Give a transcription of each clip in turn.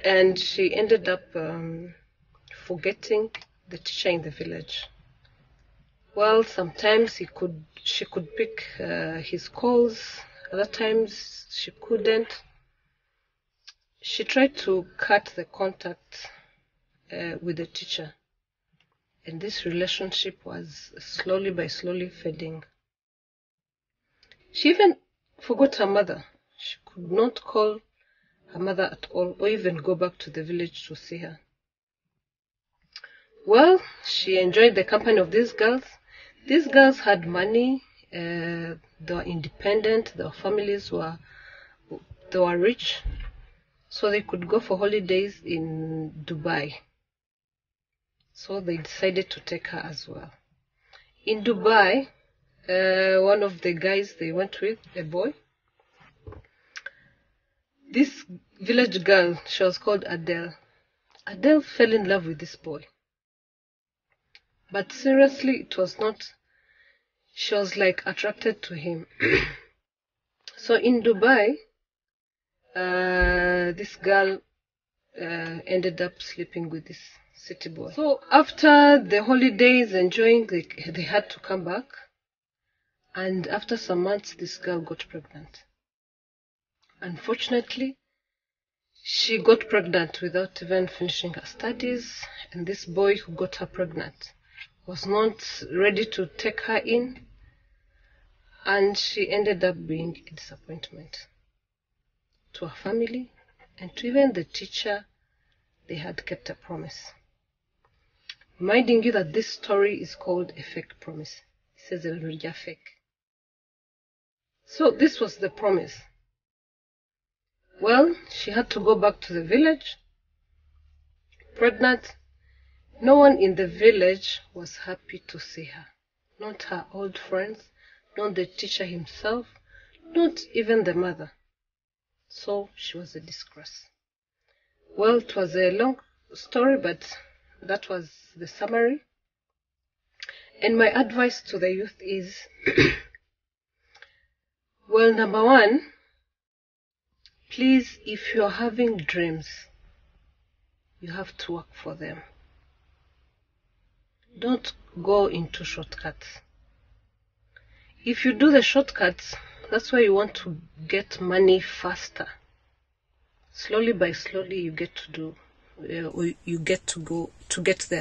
and she ended up forgetting the teacher in the village. Well, sometimes she could pick his calls, other times she couldn't. She tried to cut the contact with the teacher, and this relationship was slowly fading. She even forgot her mother. She could not call her mother at all, or even go back to the village to see her. Well, she enjoyed the company of these girls. These girls had money, they were independent, their families were rich, so they could go for holidays in Dubai. So they decided to take her as well. In Dubai, one of the guys they went with, a boy, this village girl, she was called Adele. Adele fell in love with this boy. But seriously, it was not, she was like attracted to him. So in Dubai, this girl ended up sleeping with this city boy. So after the holidays, enjoying, they had to come back. And after some months, this girl got pregnant. Unfortunately, she got pregnant without even finishing her studies, and this boy who got her pregnant was not ready to take her in, and she ended up being a disappointment to her family and to even the teacher. They had kept a promise. Reminding you that this story is called a fake promise. Isezerano fake. So this was the promise. Well, she had to go back to the village, pregnant. No one in the village was happy to see her. Not her old friends, not the teacher himself, not even the mother. So she was a disgrace. Well, it was a long story, but that was the summary. And my advice to the youth is, well, number one, please, if you're having dreams, you have to work for them. Don't go into shortcuts. If you do the shortcuts, that's why you want to get money faster. Slowly by slowly, you get to get there.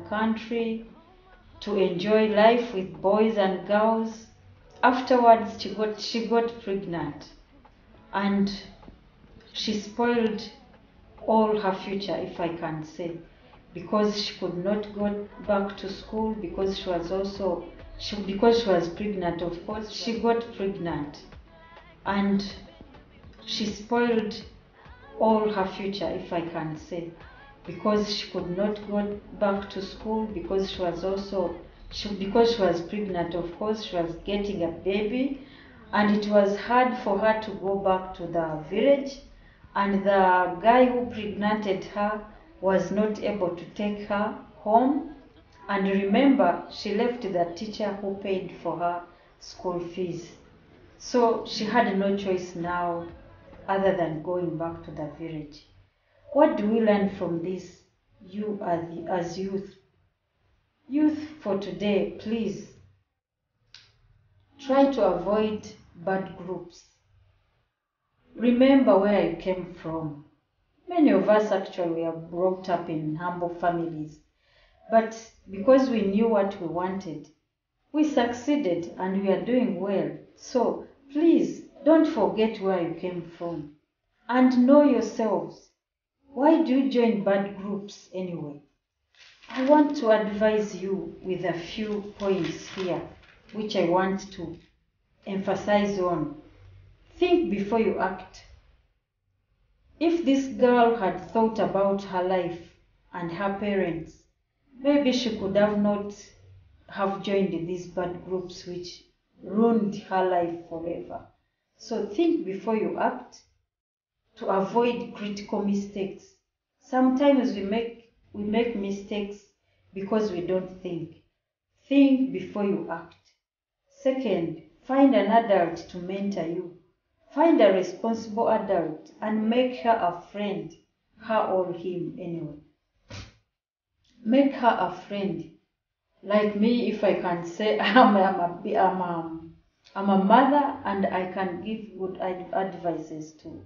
Country to enjoy life with boys and girls. Afterwards, she got pregnant, and she spoiled all her future, if I can say, because she could not go back to school because she was pregnant. Of course, she got pregnant, and she spoiled all her future, if I can say, because she could not go back to school because she was pregnant. Of course, she was getting a baby, and it was hard for her to go back to the village, and the guy who pregnanted her was not able to take her home. And remember, she left the teacher who paid for her school fees, so she had no choice now other than going back to the village. What do we learn from this, as youth? Youth for today, please try to avoid bad groups. Remember where you came from. Many of us actually were brought up in humble families, but because we knew what we wanted, we succeeded and we are doing well. So please don't forget where you came from and know yourselves. Why do you join bad groups anyway? I want to advise you with a few points here, which I want to emphasize on. Think before you act. If this girl had thought about her life and her parents, maybe she could not have joined these bad groups which ruined her life forever. So think before you act, to avoid critical mistakes. Sometimes we make mistakes because we don't think. Think before you act. Second, find an adult to mentor you. Find a responsible adult and make her a friend, her or him anyway. Make her a friend. Like me, if I can say I'm a mother and I can give good advices to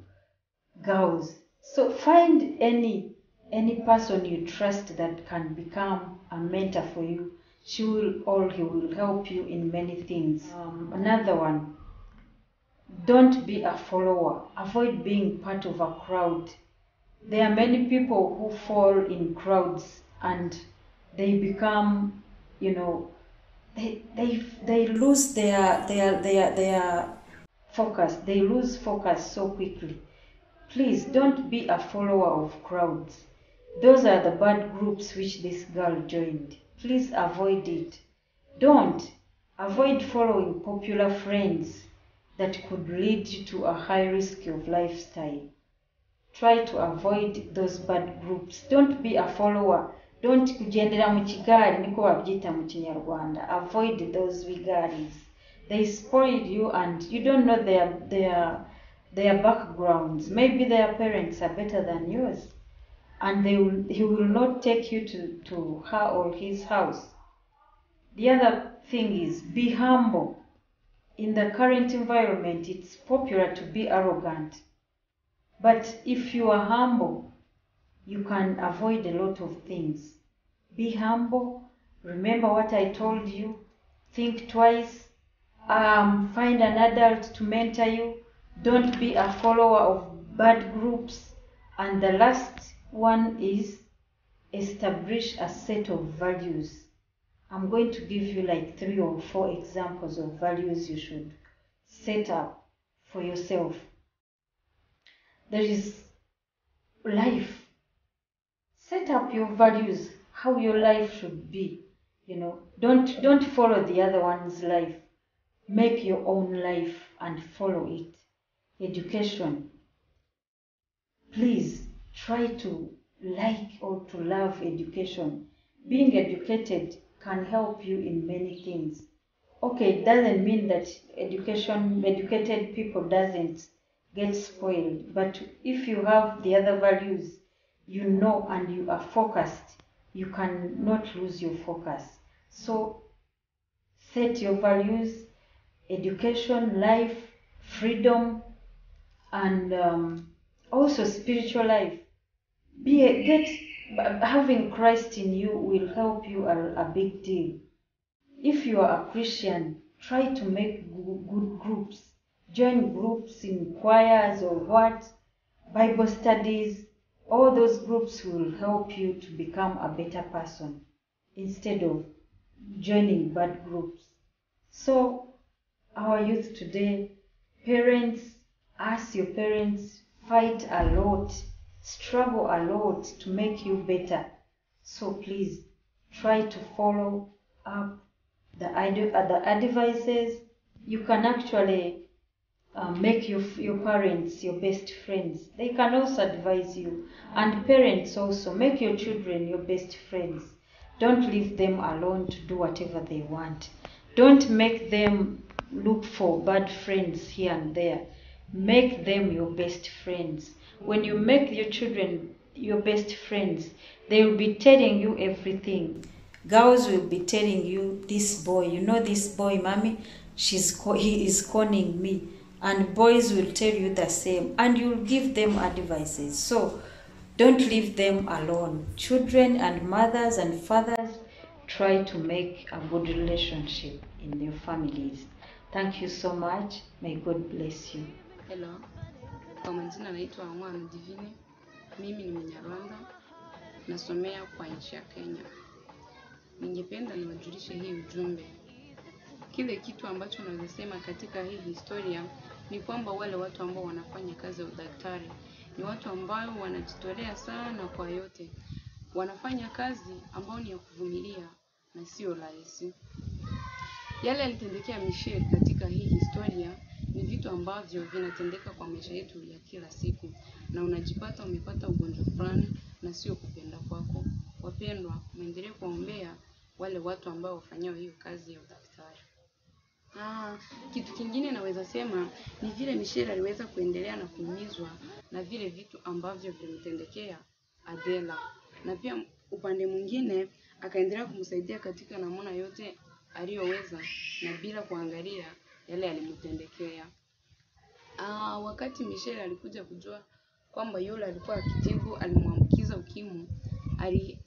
girls. So find any person you trust that can become a mentor for you. He will help you in many things. Another one, don't be a follower. Avoid being part of a crowd. There are many people who fall in crowds and they become, they lose their focus. They lose focus so quickly. Please don't be a follower of crowds. Those are the bad groups which this girl joined. Please avoid it. Don't. Avoid following popular friends that could lead you to a high risk of lifestyle. Try to avoid those bad groups. Don't be a follower. Don't kugendera mu kigali niko babyita mu Kinyarwanda. Avoid those vigaris. They spoil you and you don't know their backgrounds. Maybe their parents are better than yours. And he will not take you to her or his house. The other thing is, be humble. In the current environment, it's popular to be arrogant. But if you are humble, you can avoid a lot of things. Be humble. Remember what I told you. Think twice. Find an adult to mentor you. Don't be a follower of bad groups. And the last one is establish a set of values. I'm going to give you like 3 or 4 examples of values you should set up for yourself. There is life. Set up your values, how your life should be. Don't follow the other one's life. Make your own life and follow it. Education. Please try to like or to love education. Being educated can help you in many things. Okay, it doesn't mean that educated people doesn't get spoiled, but if you have the other values, and you are focused, you cannot lose your focus. So set your values: education, life, freedom, and also spiritual life. Having Christ in you will help you a big deal. If you are a Christian, try to make good groups. Join groups in choirs or Bible studies. All those groups will help you to become a better person instead of joining bad groups. So, our youth today, parents, ask your parents, fight a lot, struggle a lot to make you better. So please, try to follow up the advices. You can actually make your parents your best friends. They can also advise you. And parents also, make your children your best friends. Don't leave them alone to do whatever they want. Don't make them look for bad friends here and there. Make them your best friends. When you make your children your best friends, they will be telling you everything. Girls will be telling you, this boy, this boy, mommy, he is conning me. And boys will tell you the same, and you'll give them advices. So don't leave them alone. Children and mothers and fathers, try to make a good relationship in your families. Thank you so much. May God bless you. Hello. Kwa majina naitwa Mwana Divine. Mimi ni Mnyarwanda. Nasomea kwa nchi ya Kenya. Ningependa niwajulishe hii ujumbe. Kile kitu ambacho naweza katika hii historia ni kwamba wale watu ambao wanafanya kazi ya udaktari ni watu ambao wanajitolea sana kwa yote. Wanafanya kazi ambao ni ya kuvumilia na sio rahisi. Yale yalitendekea Michelle katika hii historia ni vitu ambavyo vinatendeka kwa maisha yetu ya kila siku, na unajipata umepata ugonjwa fulani na sio kupenda kwako. Wapendwa, muendelee kuombea wale watu ambao wafanyao hiyo kazi ya udaktari. Kitu kingine naweza sema ni vile Michelle aliweza kuendelea na kuumizwa na vile vitu ambavyo vilimtendekea Adela, na pia upande mwingine akaendelea kumsaidia katika namna yote aliyoweza na bila kuangalia yale alimtendekea. Wakati Michelle alikuja kujua kwamba yule alikuwa akitibu alimwambukiza ukimwi,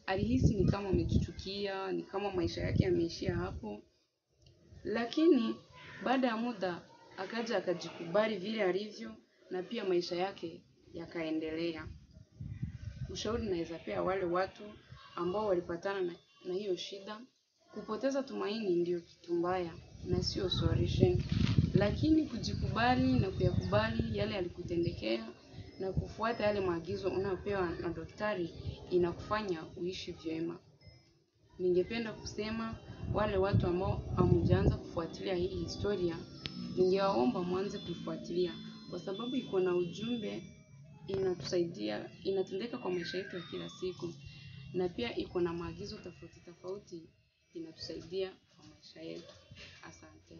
alihisi ni kama amejichukia, ni kama maisha yake yameishia hapo. Lakini baada ya muda akaja akajikubali vile alivyo na pia maisha yake yakaendelea. Ushauri naweza pea wale watu ambao walipatana na hiyo shida, kupoteza tumaini ndio kitu mbaya na sio solution. Lakini kujikubali na kuyakubali yale yalikutendekea na kufuata yale maagizo unayopewa na daktari inakufanya uishi vyema. Ningependa kusema wale watu ambao hamujaanza kufuatilia hii historia, ningewaomba mwanze kufuatilia kwa sababu iko na ujumbe, inatusaidia, inatendeka kwa maisha yetu ya kila siku, na pia iko na maagizo tofauti tofauti inatusaidia kwa maisha yetu. Asante.